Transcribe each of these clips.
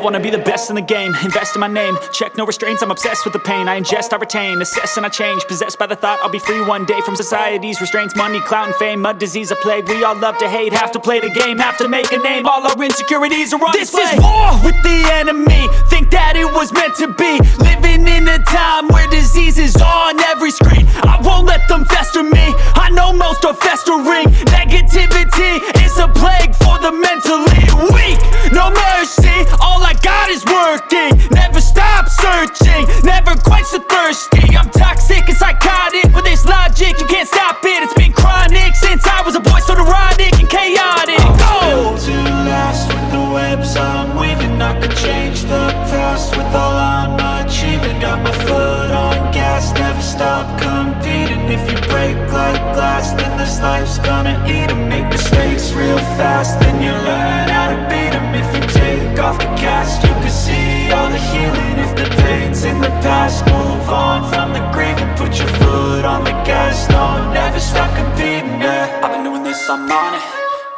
wanna be the best in the game, invest in my name, check no restraints, I'm obsessed with the pain. I ingest, I retain, assess and I change, possessed by the thought I'll be free one day from society's restraints. Money, clout and fame, mud, disease, a plague. We all love to hate, have to play the game, have to make a name. All our insecurities are on display. This is war with the enemy, think that it was meant to be. Living in a time where disease is on every screen. I won't let them fester me, I know most are festering. Negativity is a plague for the mentally weak. No mercy, all I got is working. Never stop searching, never quench the thirsty. I'm toxic and psychotic with this logic, you can't stop it. It's been chronic since I was a boy, so neurotic and chaotic. I'm built to last with the webs I'm weaving. I could change the past with all I'm achieving. Got my foot on gas, never stop competing. If you break like glass, then this life's gonna eat 'em. Make mistakes real fast, then you learn how to beat 'em. If you take off the cast, you can see all the healing. If the pain's in the past, move on from the grave and put your foot on the gas. No, never stop competing, yeah. I've been doing this, I'm on it,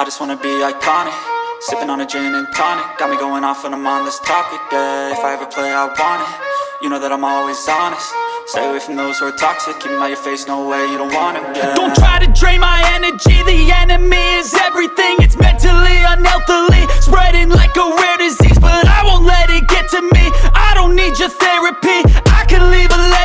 I just wanna be iconic. Sipping on a gin and tonic, got me going off when I'm on this topic, yeah. If I ever play, I want it, you know that I'm always honest. Stay away from those who are toxic, keep them out your face, no way, you don't want them, yeah. Don't try to drain my energy, the enemy is everything. It's mentally, unhealthily, spreading like a rare disease. But I won't let it get to me, I don't need your therapy, I can leave a legacy.